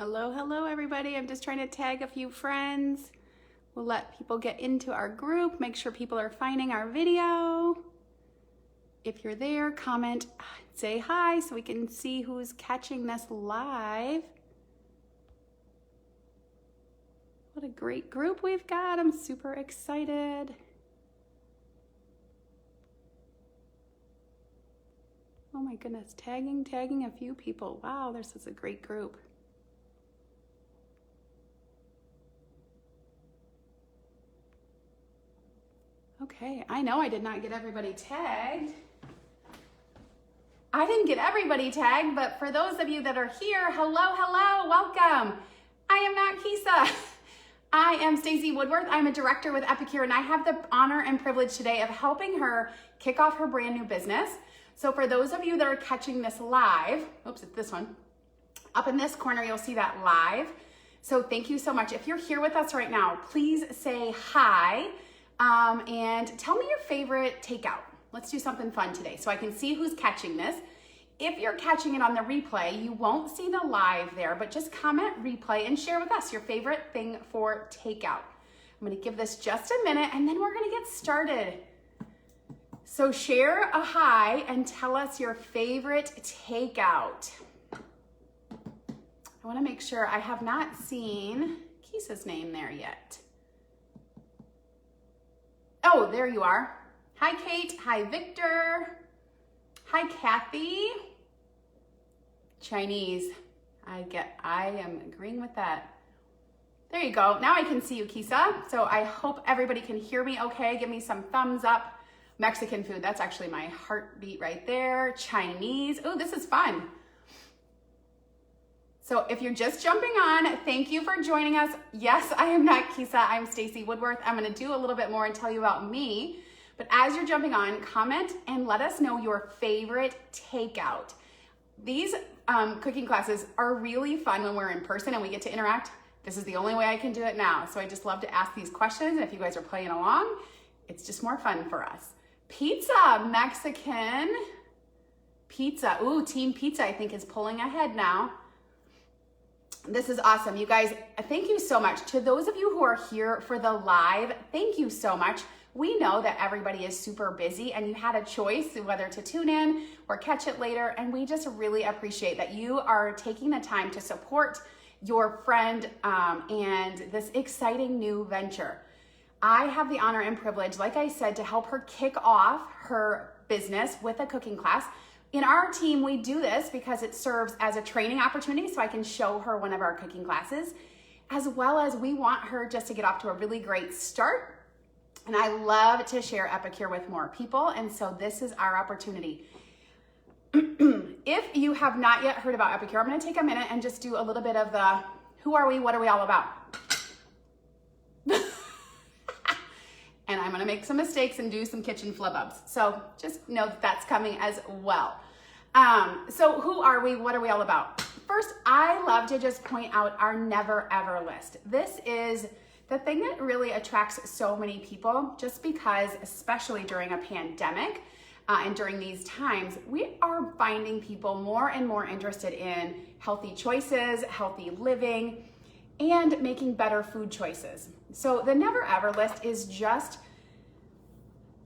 Hello, hello everybody. I'm just trying to tag a few friends. We'll let people get into our group, make sure people are finding our video. If you're there, comment, say hi so we can see who's catching this live. What a great group we've got. I'm super excited. Oh my goodness, tagging a few people. Wow, this is a great group. Okay, I know I did not get everybody tagged. I didn't get everybody tagged, but for those of you that are here, hello, welcome. I am not Keisa. I am Stacey Woodworth. I'm a director with Epicure, and I have the honor and privilege today of helping her kick off her brand new business. So for those of you that are catching this live, oops, it's this one. Up in this corner, you'll see that live. So thank you so much. If you're here with us right now, please say hi and tell me your favorite takeout. Let's do something fun today so I can see who's catching this. If you're catching it on the replay, you won't see the live there, but just comment replay and share with us your favorite thing for takeout. I'm gonna give this just a minute and then we're gonna get started. So share a hi and tell us your favorite takeout. I wanna make sure I have not seen Keisa's name there yet. Oh, there you are. Hi, Kate. Hi, Victor. Hi, Kathy. Chinese. I am agreeing with that. There you go. Now I can see you, Keisa. So I hope everybody can hear me okay. Give me some thumbs up. Mexican food, that's actually my heartbeat right there. Chinese, oh, this is fun. So if you're just jumping on, thank you for joining us. Yes, I am not Keisa, I'm Stacey Woodworth. I'm gonna do a little bit more and tell you about me. But as you're jumping on, comment and let us know your favorite takeout. These cooking classes are really fun when we're in person and we get to interact. This is the only way I can do it now. So I just love to ask these questions. And if you guys are playing along, it's just more fun for us. Pizza, Mexican pizza. Ooh, Team Pizza, I think, is pulling ahead now. This is awesome. You guys, thank you so much. To those of you who are here for the live, thank you so much. We know that everybody is super busy and you had a choice whether to tune in or catch it later. And we just really appreciate that you are taking the time to support your friend and this exciting new venture. I have the honor and privilege, like I said, to help her kick off her business with a cooking class. In our team, we do this because it serves as a training opportunity so I can show her one of our cooking classes, as well as we want her just to get off to a really great start. And I love to share Epicure with more people, and so this is our opportunity. If you have not yet heard about Epicure, I'm gonna take a minute and just do a little bit of the who are we, what are we all about? And I'm gonna make some mistakes and do some kitchen flub-ups. So just know that that's coming as well. So who are we, what are we all about? First, I love to just point out our never ever list. This is the thing that really attracts so many people just because, especially during a pandemic and during these times, we are finding people more and more interested in healthy choices, healthy living, and making better food choices. So the never ever list is just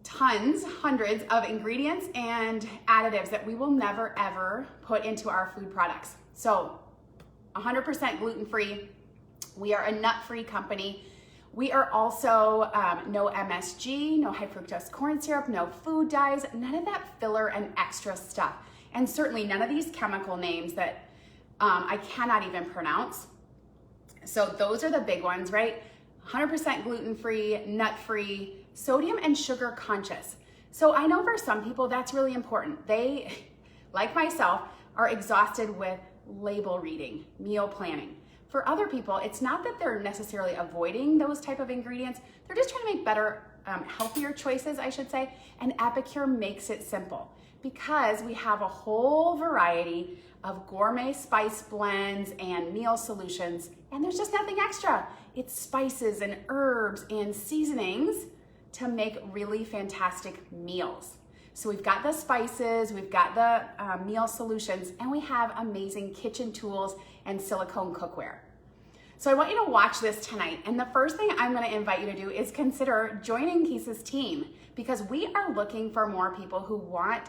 tons, hundreds of ingredients and additives that we will never ever put into our food products. So 100% gluten-free. We are a nut-free company. We are also no MSG, no high fructose corn syrup, no food dyes, none of that filler and extra stuff. And certainly none of these chemical names that I cannot even pronounce. So those are the big ones, right? 100% gluten-free, nut-free, sodium and sugar conscious. So I know for some people that's really important. They, like myself, are exhausted with label reading, meal planning. For other people, it's not that they're necessarily avoiding those type of ingredients. They're just trying to make better, healthier choices, I should say. And Epicure makes it simple because we have a whole variety of gourmet spice blends and meal solutions, and there's just nothing extra. It's spices and herbs and seasonings to make really fantastic meals. So we've got the spices, we've got the meal solutions, and we have amazing kitchen tools and silicone cookware. So I want you to watch this tonight. And the first thing I'm gonna invite you to do is consider joining Keisa's team, because we are looking for more people who want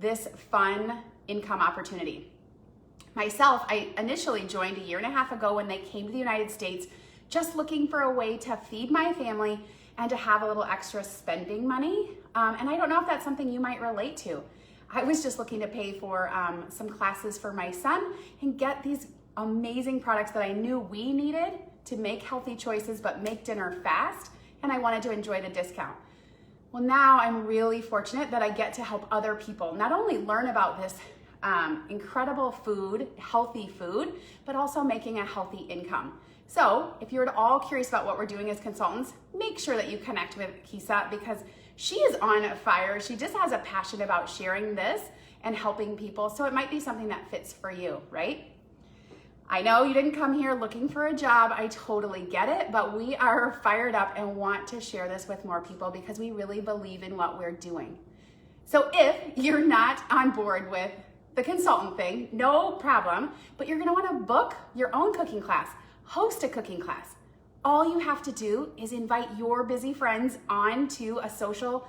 this fun income opportunity. Myself, I initially joined a year and a half ago when they came to the United States, just looking for a way to feed my family and to have a little extra spending money. And I don't know if that's something you might relate to. I was just looking to pay for some classes for my son and get these amazing products that I knew we needed to make healthy choices but make dinner fast, and I wanted to enjoy the discount. Well, now I'm really fortunate that I get to help other people not only learn about this incredible food, healthy food, but also making a healthy income. So if you're at all curious about what we're doing as consultants, make sure that you connect with Keisa, because she is on fire. She just has a passion about sharing this and helping people. So it might be something that fits for you, right? I know you didn't come here looking for a job. I totally get it, but we are fired up and want to share this with more people because we really believe in what we're doing. So if you're not on board with the consultant thing, no problem, but you're gonna wanna book your own cooking class, host a cooking class. All you have to do is invite your busy friends onto a social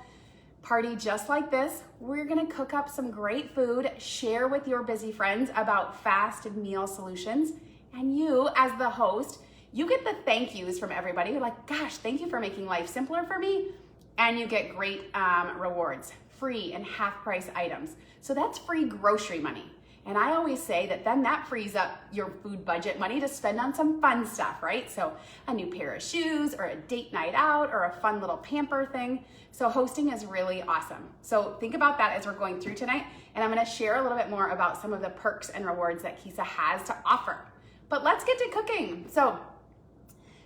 party just like this. We're gonna cook up some great food, share with your busy friends about fast meal solutions, and you, as the host, you get the thank yous from everybody. You're like, gosh, thank you for making life simpler for me, and you get great rewards, free and half price items. So that's free grocery money. And I always say that then that frees up your food budget money to spend on some fun stuff, right? So a new pair of shoes or a date night out or a fun little pamper thing. So hosting is really awesome. So think about that as we're going through tonight. And I'm gonna share a little bit more about some of the perks and rewards that Keisa has to offer. But let's get to cooking. So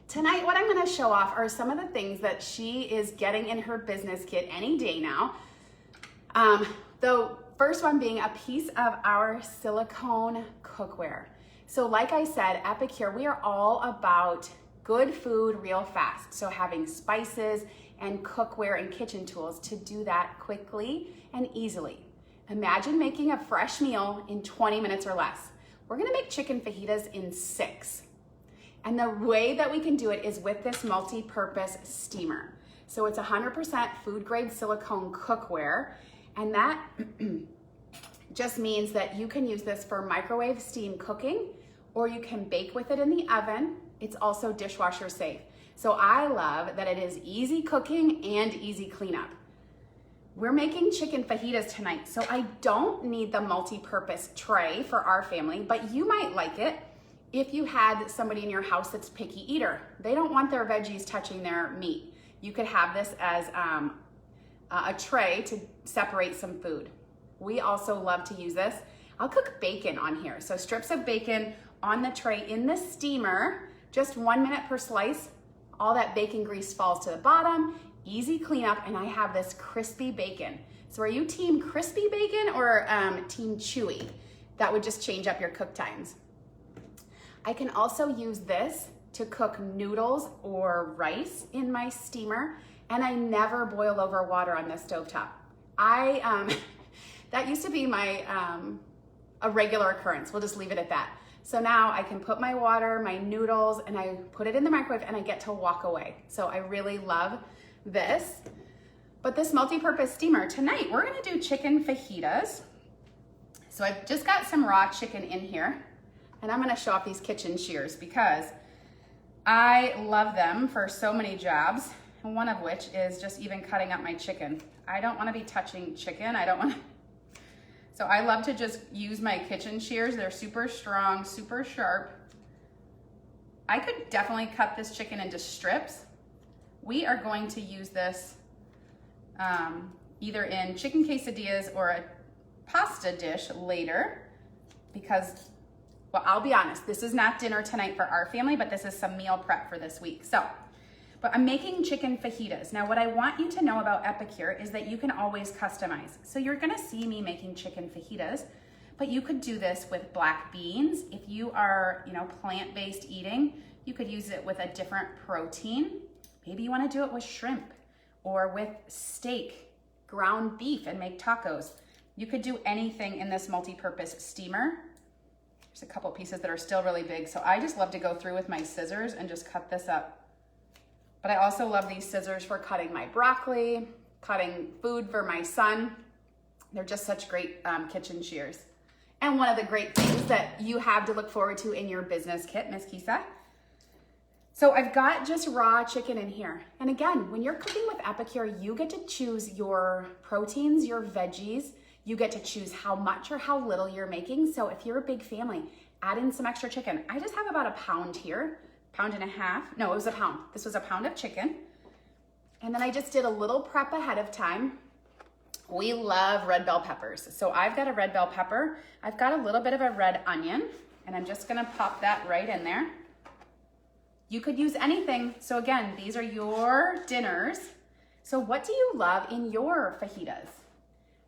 tonight, what I'm gonna show off are some of the things that she is getting in her business kit any day now. The first one being a piece of our silicone cookware. So like I said, Epicure, we are all about good food real fast. So having spices and cookware and kitchen tools to do that quickly and easily. Imagine making a fresh meal in 20 minutes or less. We're gonna make chicken fajitas in 6. And the way that we can do it is with this multi-purpose steamer. So it's 100% food grade silicone cookware, and that just means that you can use this for microwave steam cooking, or you can bake with it in the oven. It's also dishwasher safe. So I love that it is easy cooking and easy cleanup. We're making chicken fajitas tonight, so I don't need the multi-purpose tray for our family, but you might like it if you had somebody in your house that's picky eater. They don't want their veggies touching their meat. You could have this as a tray to separate some food. We also love to use this. I'll cook bacon on here. So strips of bacon on the tray in the steamer, just 1 minute per slice. All that bacon grease falls to the bottom, easy cleanup, and I have this crispy bacon. So are you team crispy bacon or team chewy? That would just change up your cook times. I can also use this to cook noodles or rice in my steamer, and I never boil over water on this stovetop. That used to be my a regular occurrence. We'll just leave it at that. So now I can put my water, my noodles, and I put it in the microwave and I get to walk away. So I really love this. But this multi-purpose steamer, tonight we're gonna do chicken fajitas. So I've just got some raw chicken in here, and I'm gonna show off these kitchen shears because I love them for so many jobs, and one of which is just even cutting up my chicken. I don't wanna be touching chicken. So I love to just use my kitchen shears. They're super strong, super sharp. I could definitely cut this chicken into strips. We are going to use this either in chicken quesadillas or a pasta dish later because, well, I'll be honest, this is not dinner tonight for our family, but this is some meal prep for this week. But I'm making chicken fajitas. Now, what I want you to know about Epicure is that you can always customize. So you're gonna see me making chicken fajitas, but you could do this with black beans. If you are, plant-based eating, you could use it with a different protein. Maybe you wanna do it with shrimp or with steak. ground beef and make tacos. You could do anything in this multi-purpose steamer. There's a couple pieces that are still really big, so I just love to go through with my scissors and just cut this up. But I also love these scissors for cutting my broccoli, cutting food for my son. They're just such great kitchen shears. And one of the great things that you have to look forward to in your business kit, Miss Keisa. So I've got just raw chicken in here. And again, when you're cooking with Epicure, you get to choose your proteins, your veggies. You get to choose how much or how little you're making. So if you're a big family, add in some extra chicken. I just have about a pound here, pound and a half. No, it was a pound. This was a pound of chicken. And then I just did a little prep ahead of time. We love red bell peppers. So I've got a red bell pepper. I've got a little bit of a red onion, and I'm just gonna pop that right in there. You could use anything. So again, these are your dinners. So what do you love in your fajitas?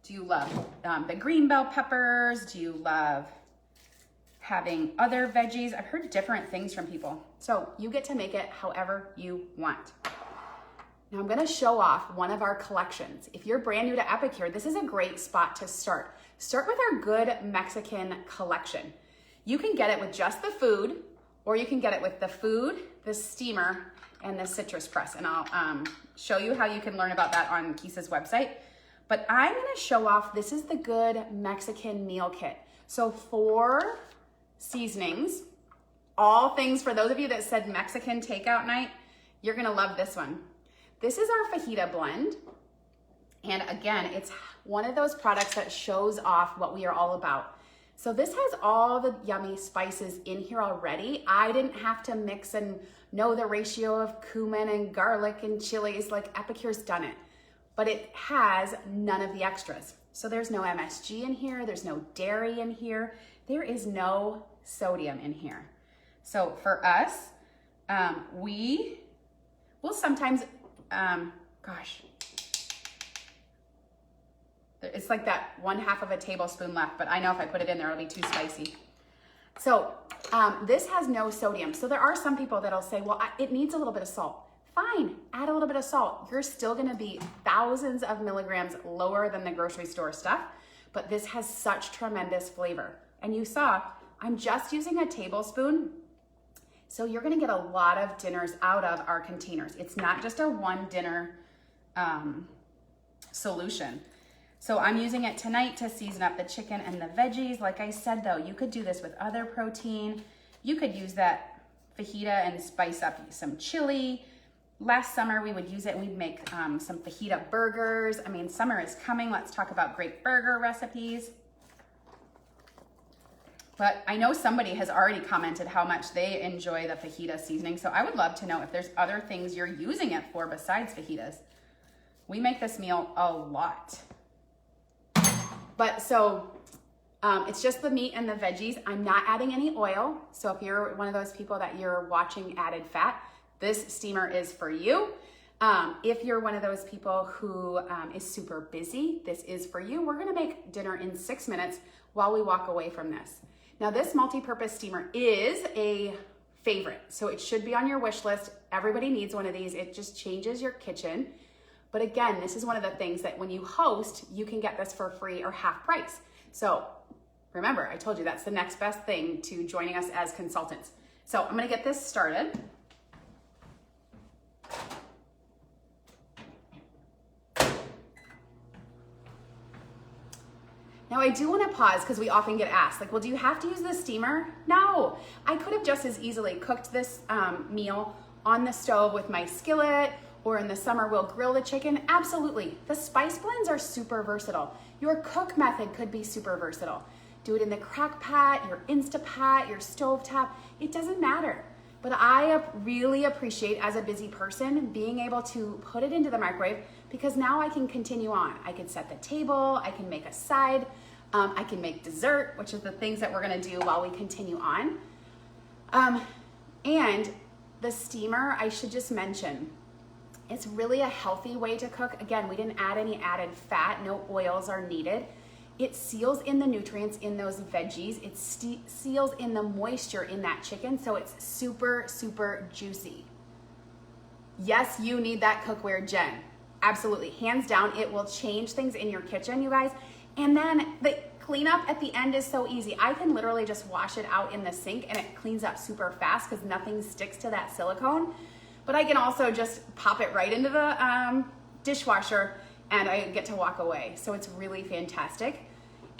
Do you love the green bell peppers? Do you love having other veggies? I've heard different things from people. So you get to make it however you want. Now I'm gonna show off one of our collections. If you're brand new to Epicure, this is a great spot to start. Start with our Good Mexican collection. You can get it with just the food, or you can get it with the food, the steamer, and the citrus press. And I'll show you how you can learn about that on Keisa's website. But I'm gonna show off, this is the Good Mexican Meal Kit. So 4 seasonings, all things for those of you that said Mexican takeout night, you're gonna love this one. This is our Fajita Blend. And again, it's one of those products that shows off what we are all about. So this has all the yummy spices in here already. I didn't have to mix and know the ratio of cumin and garlic and chilies, like Epicure's done it. But it has none of the extras. So there's no MSG in here, there's no dairy in here, there is no sodium in here. So for us, we will sometimes, it's like that 1/2 of a tablespoon left, but I know if I put it in there, it'll be too spicy. So this has no sodium. So there are some people that'll say, well, it needs a little bit of salt. Fine, add a little bit of salt. You're still gonna be thousands of milligrams lower than the grocery store stuff, but this has such tremendous flavor. And you saw, I'm just using a tablespoon, so you're gonna get a lot of dinners out of our containers. It's not just a 1 dinner solution. So I'm using it tonight to season up the chicken and the veggies. Like I said though, you could do this with other protein. You could use that fajita and spice up some chili. Last summer we would use it and we'd make some fajita burgers. I mean, summer is coming. Let's talk about great burger recipes. But I know somebody has already commented how much they enjoy the fajita seasoning. So I would love to know if there's other things you're using it for besides fajitas. We make this meal a lot. But so it's just the meat and the veggies. I'm not adding any oil. So if you're one of those people that you're watching added fat, this steamer is for you. If you're one of those people who is super busy, this is for you. We're gonna make dinner in 6 minutes while we walk away from this. Now this multi-purpose steamer is a favorite, so it should be on your wish list. Everybody needs one of these. It just changes your kitchen. But again, this is one of the things that when you host, you can get this for free or half price. So remember, I told you that's the next best thing to joining us as consultants. So I'm gonna get this started. Now I do want to pause because we often get asked, like, well, do you have to use the steamer? No, I could have just as easily cooked this meal on the stove with my skillet, or in the summer we'll grill the chicken. Absolutely. The spice blends are super versatile. Your cook method could be super versatile. Do it in the crock pot, your Instapot, your stovetop. It doesn't matter. But I really appreciate, as a busy person, being able to put it into the microwave, because now I can continue on. I can set the table, I can make a side, I can make dessert, which is the things that we're gonna do while we continue on. And the steamer, I should just mention, it's really a healthy way to cook. Again, we didn't add any added fat, no oils are needed. It seals in the nutrients in those veggies. It seals in the moisture in that chicken, so it's super, super juicy. Yes, you need that cookware, Jen. absolutely, hands down, it will change things in your kitchen, you guys. And then the cleanup at the end is so easy. I can literally just wash it out in the sink and it cleans up super fast because nothing sticks to that silicone. But I can also just pop it right into the dishwasher and I get to walk away. So it's really fantastic.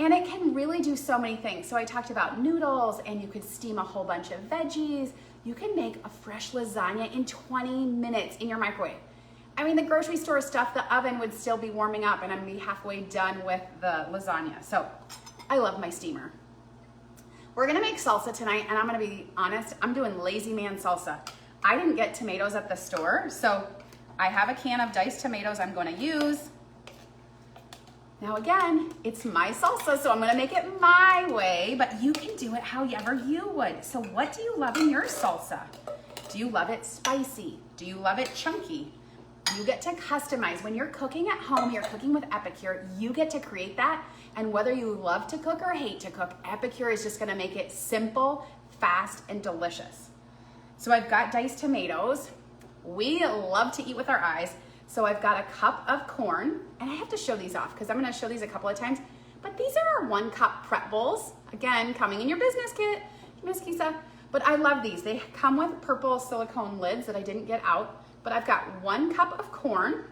And it can really do so many things. So I talked about noodles, and you could steam a whole bunch of veggies. You can make a fresh lasagna in 20 minutes in your microwave. I mean, the grocery store stuff, the oven would still be warming up and I'm gonna be halfway done with the lasagna. So I love my steamer. We're gonna make salsa tonight, and I'm gonna be honest, I'm doing lazy man salsa. I didn't get tomatoes at the store, so I have a can of diced tomatoes I'm gonna use. Now again, it's my salsa, so I'm gonna make it my way, but you can do it however you would. So what do you love in your salsa? Do you love it spicy? Do you love it chunky? You get to customize. When you're cooking at home, you're cooking with Epicure, you get to create that. And whether you love to cook or hate to cook, Epicure is just gonna make it simple, fast, and delicious. So I've got diced tomatoes. We love to eat with our eyes. So I've got a cup of corn, and I have to show these off because I'm gonna show these a couple of times, but these are our 1 cup prep bowls. Again, coming in your business kit, Miss Keisa. But I love these. They come with purple silicone lids that I didn't get out, but I've got 1 cup of corn.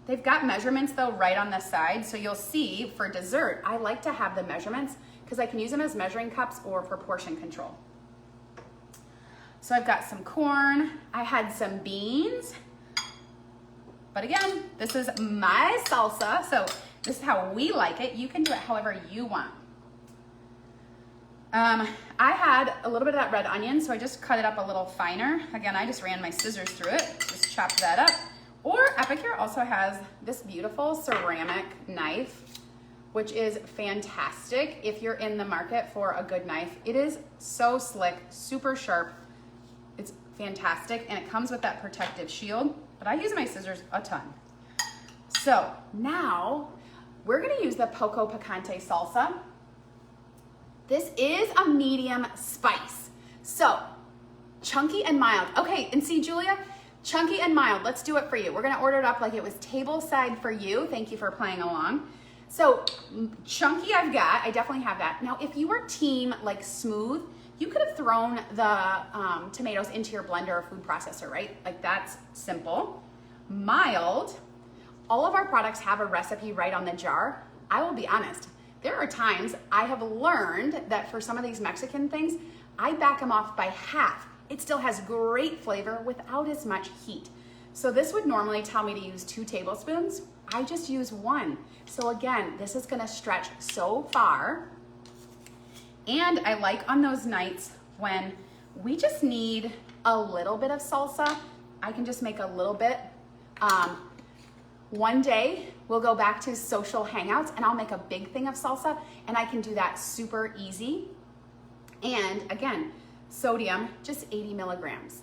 They've got measurements though right on the side, so you'll see for dessert, I like to have the measurements because I can use them as measuring cups or for portion control. So I've got some corn, I had some beans, but again, this is my salsa, so this is how we like it. You can do it however you want. I had a little bit of that red onion, so I just cut it up a little finer. Again, I just ran my scissors through it, just chopped that up. Or Epicure also has this beautiful ceramic knife, which is fantastic if you're in the market for a good knife. It is so slick, super sharp. It's fantastic, and it comes with that protective shield, but I use my scissors a ton. So now we're gonna use the Poco Picante salsa. This is a medium spice. So chunky and mild. Okay, and see, Julia, chunky and mild, let's do it for you. We're gonna order it up like it was table side for you. Thank you for playing along. So chunky I definitely have that. Now, if you were team like smooth, you could have thrown the tomatoes into your blender or food processor, right? Like that's simple. Mild, all of our products have a recipe right on the jar. I will be honest, there are times I have learned that for some of these Mexican things, I back them off by half. It still has great flavor without as much heat. So this would normally tell me to use 2 tablespoons. I just use 1. So again, this is gonna stretch so far. And I like on those nights when we just need a little bit of salsa, I can just make a little bit. One day we'll go back to social hangouts and I'll make a big thing of salsa, and I can do that super easy. And again, sodium, just 80 milligrams.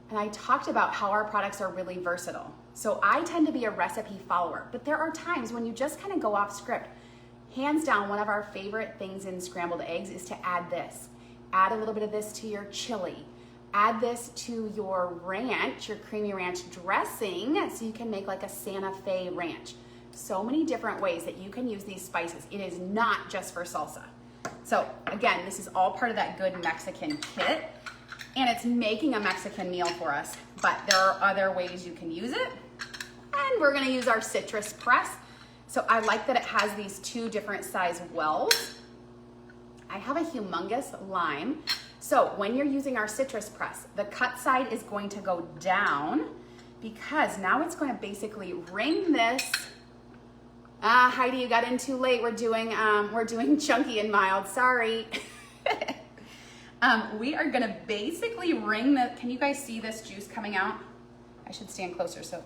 And I talked about how our products are really versatile. So I tend to be a recipe follower, but there are times when you just kind of go off script. Hands down, one of our favorite things in scrambled eggs is to add this. Add a little bit of this to your chili. Add this to your ranch, your creamy ranch dressing, so you can make like a Santa Fe ranch. So many different ways that you can use these spices. It is not just for salsa. So again, this is all part of that good Mexican kit, and it's making a Mexican meal for us, but there are other ways you can use it. And we're gonna use our citrus press. So I like that it has these 2 different size wells. I have a humongous lime. So when you're using our citrus press, the cut side is going to go down because now it's going to basically ring this. Heidi, you got in too late. We're doing chunky and mild, sorry. We are gonna basically ring the, can you guys see this juice coming out? I should stand closer, so.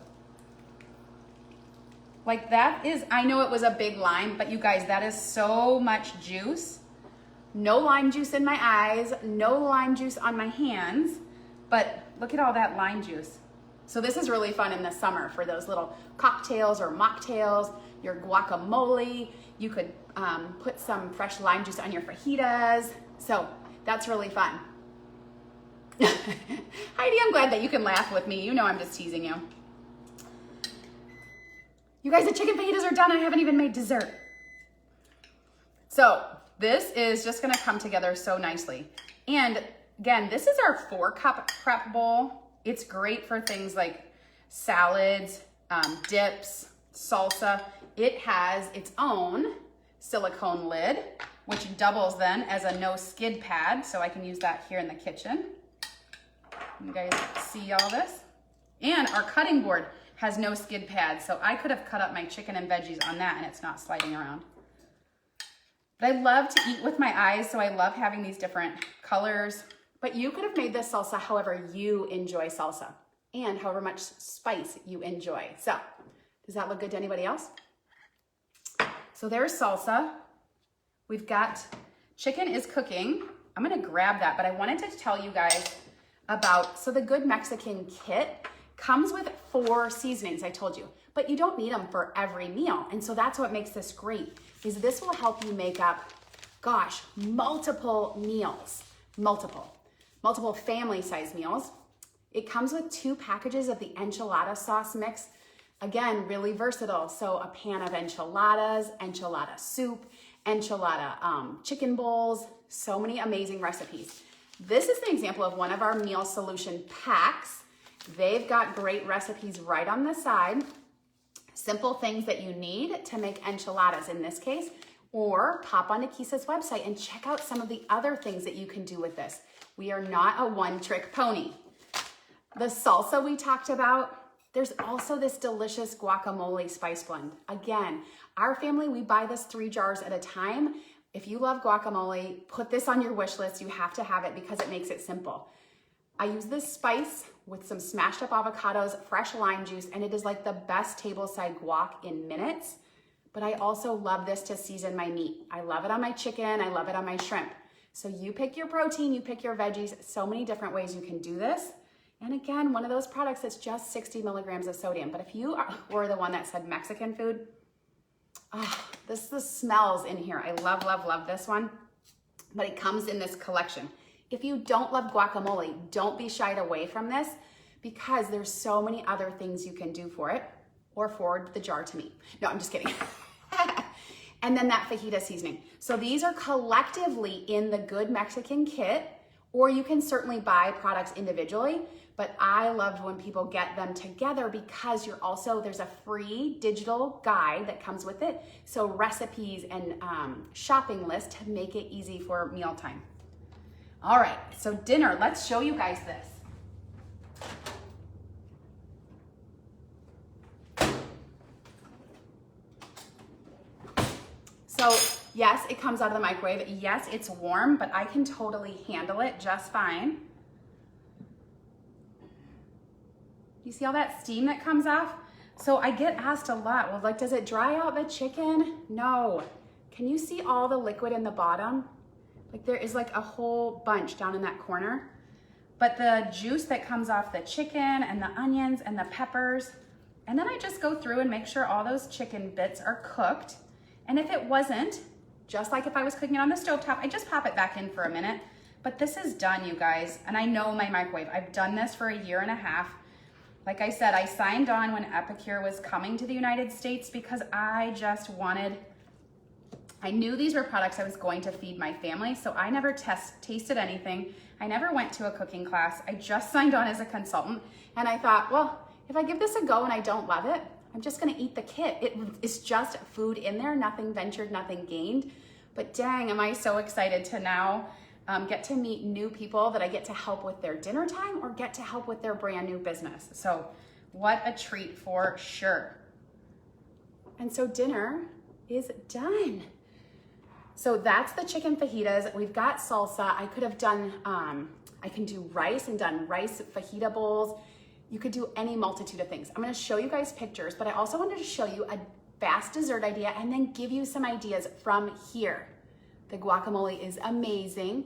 Like that is, I know it was a big lime, but you guys, that is so much juice. No lime juice in my eyes, no lime juice on my hands, but look at all that lime juice. So this is really fun in the summer for those little cocktails or mocktails, your guacamole. You could put some fresh lime juice on your fajitas. So that's really fun. Hi Heidi, I'm glad that you can laugh with me. You know I'm just teasing you. You guys, the chicken fajitas are done. I haven't even made dessert. So this is just gonna come together so nicely. And again, this is our 4-cup prep bowl. It's great for things like salads, dips, salsa. It has its own silicone lid, which doubles then as a no skid pad. So I can use that here in the kitchen. You guys see all this? And our cutting board has no skid pad. So I could have cut up my chicken and veggies on that and it's not sliding around. But I love to eat with my eyes. So I love having these different colors, but you could have made this salsa however you enjoy salsa and however much spice you enjoy. So does that look good to anybody else? So there's salsa. We've got chicken is cooking. I'm gonna grab that, but I wanted to tell you guys about, so the Good Mexican kit comes with 4 seasonings, I told you, but you don't need them for every meal. And so that's what makes this great, is this will help you make up, gosh, multiple meals, multiple family size meals. It comes with 2 packages of the enchilada sauce mix. Again, really versatile. So a pan of enchiladas, enchilada soup, enchilada chicken bowls, so many amazing recipes. This is an example of one of our meal solution packs. They've got great recipes right on the side. Simple things that you need to make enchiladas in this case, or pop onto Keisa's website and check out some of the other things that you can do with this. We are not a one-trick pony. The salsa we talked about, there's also this delicious guacamole spice blend. Again, our family, we buy this 3 jars at a time. If you love guacamole, put this on your wish list. You have to have it because it makes it simple. I use this spice with some smashed up avocados, fresh lime juice, and it is like the best tableside guac in minutes. But I also love this to season my meat. I love it on my chicken. I love it on my shrimp. So you pick your protein, you pick your veggies, so many different ways you can do this. And again, one of those products that's just 60 milligrams of sodium. But if you were the one that said Mexican food, this the smells in here. I love, love, love this one. But it comes in this collection. If you don't love guacamole, don't be shied away from this because there's so many other things you can do for it, or forward the jar to me. No, I'm just kidding. And then that fajita seasoning. So these are collectively in the Good Mexican kit, or you can certainly buy products individually, but I loved when people get them together because you're also, there's a free digital guide that comes with it. So recipes and shopping list to make it easy for mealtime. All right, so dinner, let's show you guys this. So yes, it comes out of the microwave. Yes, it's warm, but I can totally handle it just fine. You see all that steam that comes off? So I get asked a lot, well, like, does it dry out the chicken? No. Can you see all the liquid in the bottom? Like there is like a whole bunch down in that corner. But the juice that comes off the chicken and the onions and the peppers, and then I just go through and make sure all those chicken bits are cooked. And if it wasn't, just like if I was cooking it on the stovetop, I just pop it back in for a minute. But this is done, you guys. And I know my microwave. I've done this for 1.5 years. Like I said, I signed on when Epicure was coming to the United States because I just wanted, I knew these were products I was going to feed my family. So I never tasted anything. I never went to a cooking class. I just signed on as a consultant. And I thought, well, if I give this a go and I don't love it, I'm just gonna eat the kit. It is just food in there, nothing ventured, nothing gained. But dang, am I so excited to now get to meet new people that I get to help with their dinner time or get to help with their brand new business. So what a treat for sure. And so dinner is done. So that's the chicken fajitas. We've got salsa. I could have done, I can do rice and done rice fajita bowls. You could do any multitude of things. I'm gonna show you guys pictures, but I also wanted to show you a fast dessert idea and then give you some ideas from here. The guacamole is amazing.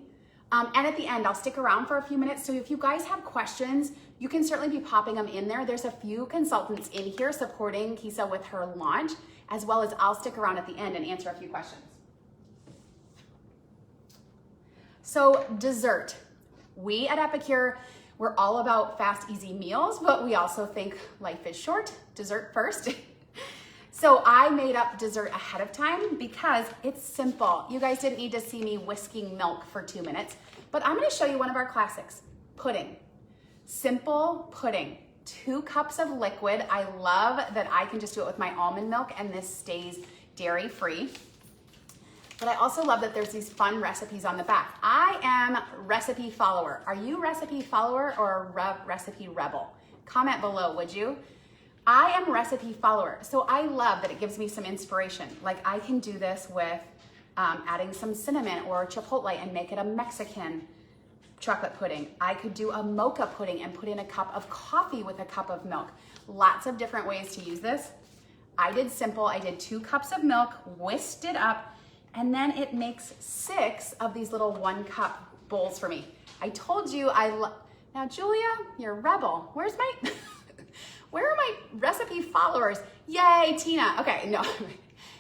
And at the end, I'll stick around for a few minutes. So if you guys have questions, you can certainly be popping them in there. There's a few consultants in here supporting Keisa with her launch, as well as I'll stick around at the end and answer a few questions. So dessert. We at Epicure, We're all about fast, easy meals, but we also think life is short, dessert first. So I made up dessert ahead of time because it's simple. You guys didn't need to see me whisking milk for 2 minutes, but I'm gonna show you one of our classics, pudding. Simple pudding. 2 cups of liquid. I love that I can just do it with my almond milk and this stays dairy-free. But I also love that there's these fun recipes on the back. I am recipe follower. Are you recipe follower or recipe rebel? Comment below, would you? I am recipe follower. So I love that it gives me some inspiration. Like I can do this with adding some cinnamon or chipotle and make it a Mexican chocolate pudding. I could do a mocha pudding and put in a cup of coffee with a cup of milk. Lots of different ways to use this. I did simple. I did 2 cups of milk, whisked it up, and then it makes 6 of these little 1 cup bowls for me. I told you now Julia, you're a rebel. Where are my recipe followers? Yay, Tina. Okay, no.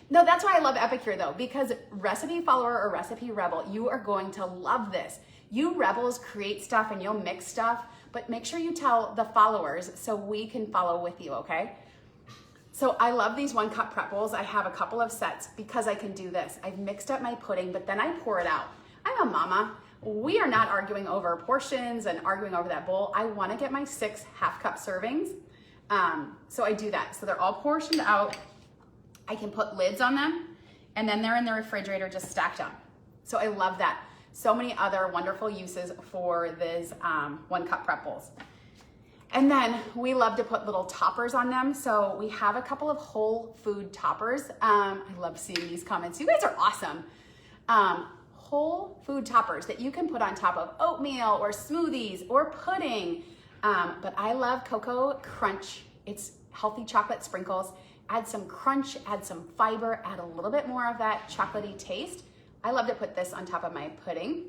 No, that's why I love Epicure though, because recipe follower or recipe rebel, you are going to love this. You rebels create stuff and you'll mix stuff, but make sure you tell the followers so we can follow with you, okay? So I love these 1 cup prep bowls. I have a couple of sets because I can do this. I've mixed up my pudding, but then I pour it out. I'm a mama. We are not arguing over portions and arguing over that bowl. I wanna get my 6 half-cup servings. So I do that. So they're all portioned out. I can put lids on them and then they're in the refrigerator just stacked up. So I love that. So many other wonderful uses for these 1 cup prep bowls. And then we love to put little toppers on them. So we have a couple of whole food toppers. I love seeing these comments. You guys are awesome. Whole food toppers that you can put on top of oatmeal or smoothies or pudding. But I love Cocoa Crunch. It's healthy chocolate sprinkles. Add some crunch, add some fiber, add a little bit more of that chocolatey taste. I love to put this on top of my pudding.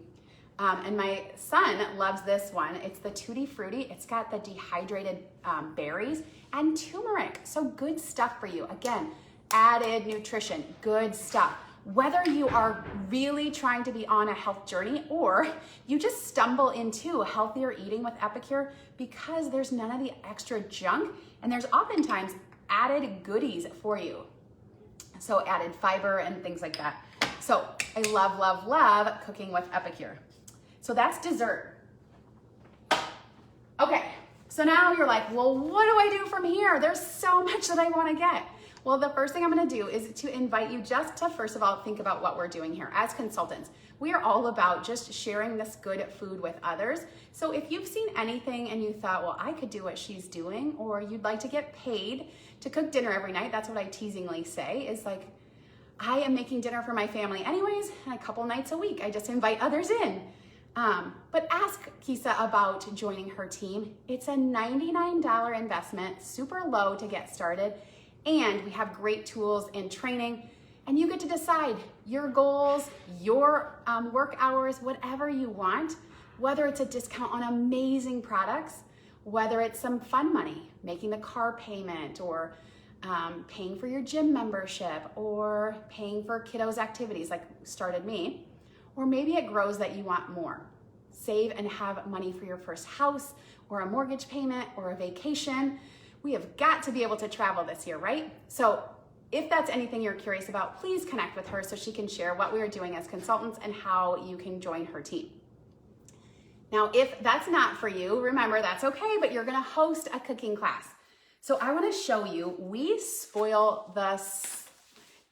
And my son loves this one. It's the Tutti Frutti. It's got the dehydrated berries and turmeric. So good stuff for you. Again, added nutrition, good stuff. Whether you are really trying to be on a health journey or you just stumble into healthier eating with Epicure because there's none of the extra junk and there's oftentimes added goodies for you. So added fiber and things like that. So I love, love, love cooking with Epicure. So that's dessert. Okay, so now you're like, well, what do I do from here? There's so much that I wanna get. Well, the first thing I'm gonna do is to invite you just to, first of all, think about what we're doing here. As consultants, we are all about just sharing this good food with others. So if you've seen anything and you thought, well, I could do what she's doing, or you'd like to get paid to cook dinner every night, that's what I teasingly say, is like, I am making dinner for my family anyways, and a couple nights a week, I just invite others in. But ask Keisa about joining her team. It's a $99 investment, super low to get started. And we have great tools and training, and you get to decide your goals, your work hours, whatever you want, whether it's a discount on amazing products, whether it's some fun money, making the car payment, or paying for your gym membership, or paying for kiddos' activities like started me, or maybe it grows that you want more. Save and have money for your first house, or a mortgage payment, or a vacation. We have got to be able to travel this year, right? So if that's anything you're curious about, please connect with her so she can share what we are doing as consultants and how you can join her team. Now, if that's not for you, remember that's okay, but you're gonna host a cooking class. So I wanna show you, we spoil the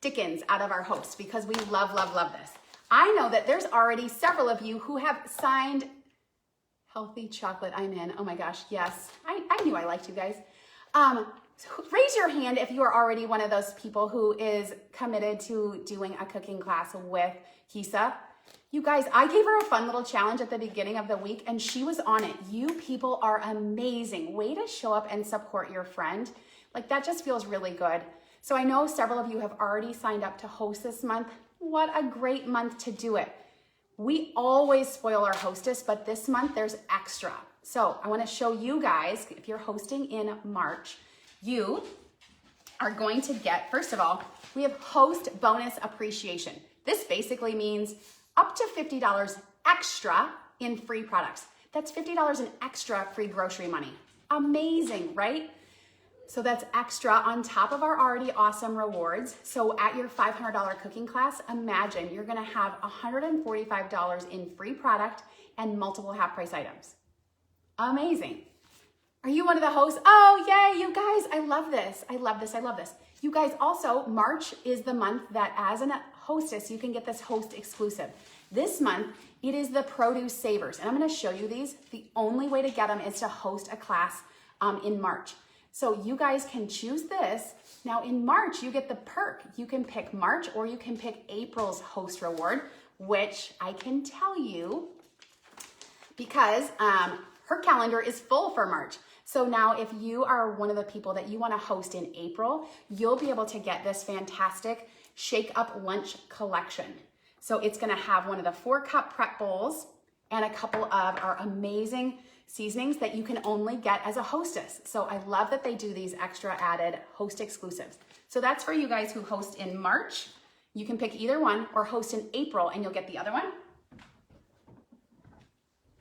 dickens out of our hosts because we love, love, love this. I know that there's already several of you who have signed healthy chocolate. I'm in, oh my gosh, yes. I knew I liked you guys. Raise your hand if you are already one of those people who is committed to doing a cooking class with Keisa. You guys, I gave her a fun little challenge at the beginning of the week and she was on it. You people are amazing. Way to show up and support your friend. Like that just feels really good. So I know several of you have already signed up to host this month. What a great month to do it. We always spoil our hostess, but this month there's extra. So I want to show you guys, if you're hosting in March, you are going to get, first of all, we have host bonus appreciation. This basically means up to $50 extra in free products. That's $50 in extra free grocery money. Amazing, right? So that's extra on top of our already awesome rewards. So at your $500 cooking class, imagine you're gonna have $145 in free product and multiple half price items. Amazing. Are you one of the hosts? Oh, yay, you guys, I love this. I love this, I love this. You guys also, March is the month that as a hostess, you can get this host exclusive. This month, it is the Produce Savers. And I'm gonna show you these. The only way to get them is to host a class in March. So you guys can choose this. Now in March, you get the perk. You can pick March or you can pick April's host reward, which I can tell you because her calendar is full for March. So now if you are one of the people that you want to host in April, you'll be able to get this fantastic Shake Up Lunch collection. So it's going to have one of the 4-cup prep bowls and a couple of our amazing seasonings that you can only get as a hostess. So I love that they do these extra added host exclusives. So that's for you guys who host in March. You can pick either one or host in April and you'll get the other one.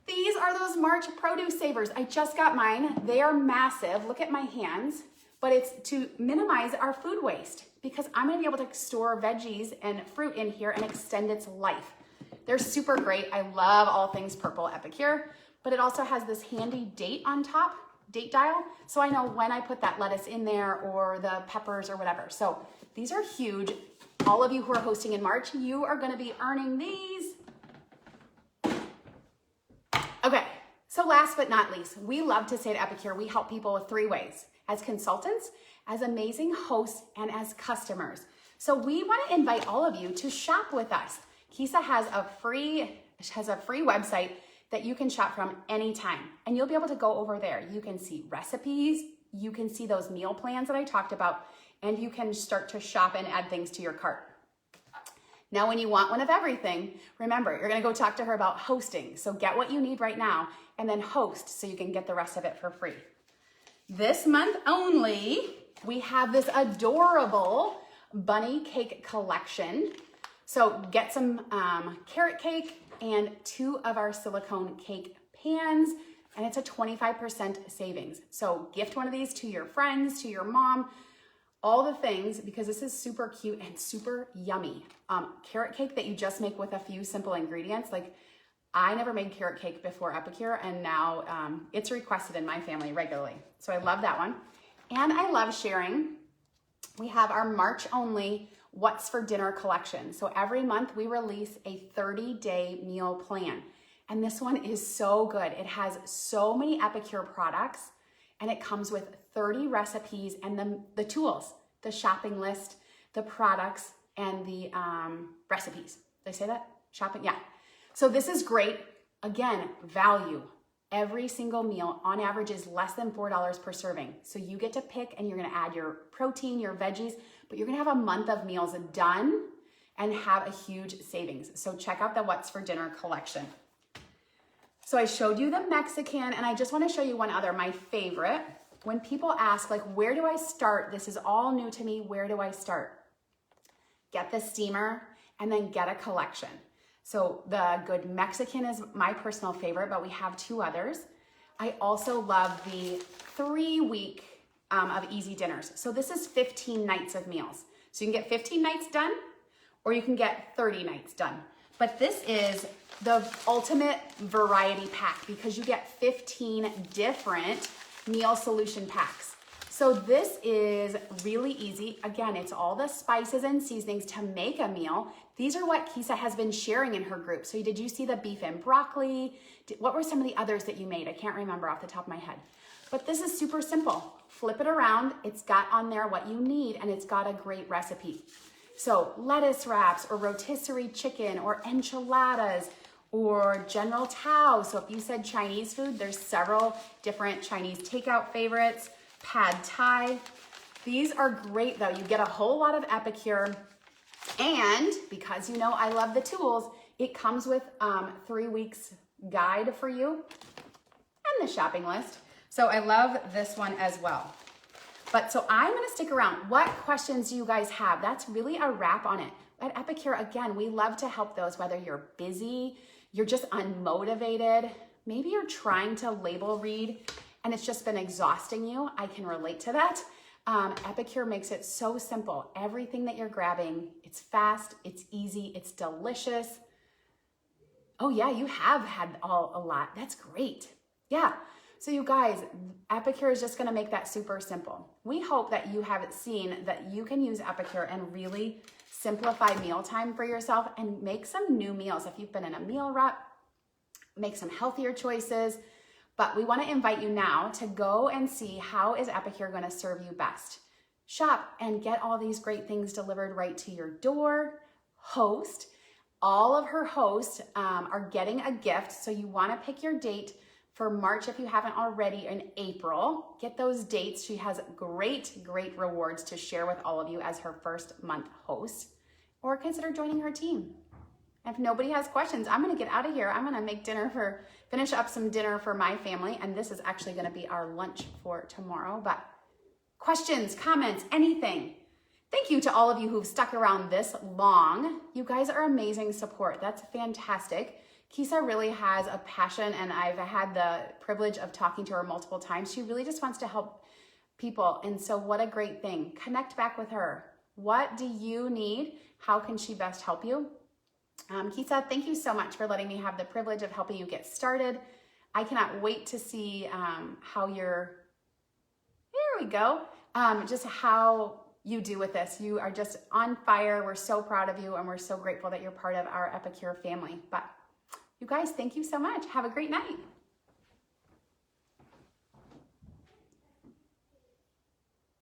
These are those March Produce Savers. I just got mine. They are massive. Look at my hands. But it's to minimize our food waste because I'm gonna be able to store veggies and fruit in here and extend its life. They're super great. I love all things purple Epicure, but it also has this handy date on top, date dial, so I know when I put that lettuce in there or the peppers or whatever. So these are huge. All of you who are hosting in March, you are gonna be earning these. Okay, so last but not least, we love to say at Epicure, we help people 3 ways: as consultants, as amazing hosts, and as customers. So we want to invite all of you to shop with us. Keisa has a free website that you can shop from anytime, and you'll be able to go over there. You can see recipes, you can see those meal plans that I talked about, and you can start to shop and add things to your cart. Now, when you want one of everything, remember, you're gonna go talk to her about hosting. So get what you need right now and then host so you can get the rest of it for free. This month only, we have this adorable bunny cake collection. So get some carrot cake and 2 of our silicone cake pans, and it's a 25% savings. So gift one of these to your friends, to your mom, all the things, because this is super cute and super yummy. Carrot cake that you just make with a few simple ingredients. Like, I never made carrot cake before Epicure, and now it's requested in my family regularly. So I love that one. And I love sharing. We have our March only What's for Dinner collection. So every month we release a 30-day meal plan. And this one is so good. It has so many Epicure products, and it comes with 30 recipes and the tools, the shopping list, the products, and the recipes. Did I say that? Shopping? Yeah. So this is great. Again, value. Every single meal on average is less than $4 per serving. So you get to pick, and you're gonna add your protein, your veggies, but you're gonna have a month of meals done and have a huge savings. So check out the What's for Dinner collection. So I showed you the Mexican, and I just wanna show you one other, my favorite. When people ask, like, where do I start? This is all new to me, where do I start? Get the steamer and then get a collection. So the Good Mexican is my personal favorite, but we have 2 others. I also love the 3-week of easy dinners. So this is 15 nights of meals. So you can get 15 nights done, or you can get 30 nights done. But this is the ultimate variety pack because you get 15 different meal solution packs. So this is really easy. Again, it's all the spices and seasonings to make a meal. These are what Keisa has been sharing in her group. So did you see the beef and broccoli? What were some of the others that you made? I can't remember off the top of my head. But this is super simple. Flip it around. It's got on there what you need, and it's got a great recipe. So lettuce wraps, or rotisserie chicken, or enchiladas, or General Tao. So if you said Chinese food, there's several different Chinese takeout favorites. Pad Thai. These are great though. You get a whole lot of Epicure, and because you know I love the tools, it comes with 3 weeks guide for you and the shopping list. So I love this one as well. But so I'm gonna stick around. What questions do you guys have? That's really a wrap on it. At Epicure, again, we love to help those, whether you're busy, you're just unmotivated, maybe you're trying to label read and it's just been exhausting you. I can relate to that. Epicure makes it so simple. Everything that you're grabbing, it's fast, it's easy, it's delicious. Oh yeah, you have had a lot. That's great. Yeah. So you guys, Epicure is just gonna make that super simple. We hope that you have seen that you can use Epicure and really simplify mealtime for yourself and make some new meals. If you've been in a meal rut, make some healthier choices. But we want to invite you now to go and see how is Epicure going to serve you best. Shop and get all these great things delivered right to your door. Host. All of her hosts are getting a gift. So you want to pick your date for March if you haven't already, in April. Get those dates. She has great rewards to share with all of you as her first month host. Or consider joining her team. If nobody has questions, I'm gonna get out of here. I'm gonna make finish up some dinner for my family, and this is actually gonna be our lunch for tomorrow. But questions, comments, anything. Thank you to all of you who've stuck around this long. You guys are amazing support. That's fantastic. Keisa really has a passion, and I've had the privilege of talking to her multiple times. She really just wants to help people, and so what a great thing. Connect back with her. What do you need? How can she best help you? Keisa, thank you so much for letting me have the privilege of helping you get started. I cannot wait to see how there we go, just how you do with this. You are just on fire. We're so proud of you, and we're so grateful that you're part of our Epicure family. But you guys, thank you so much. Have a great night.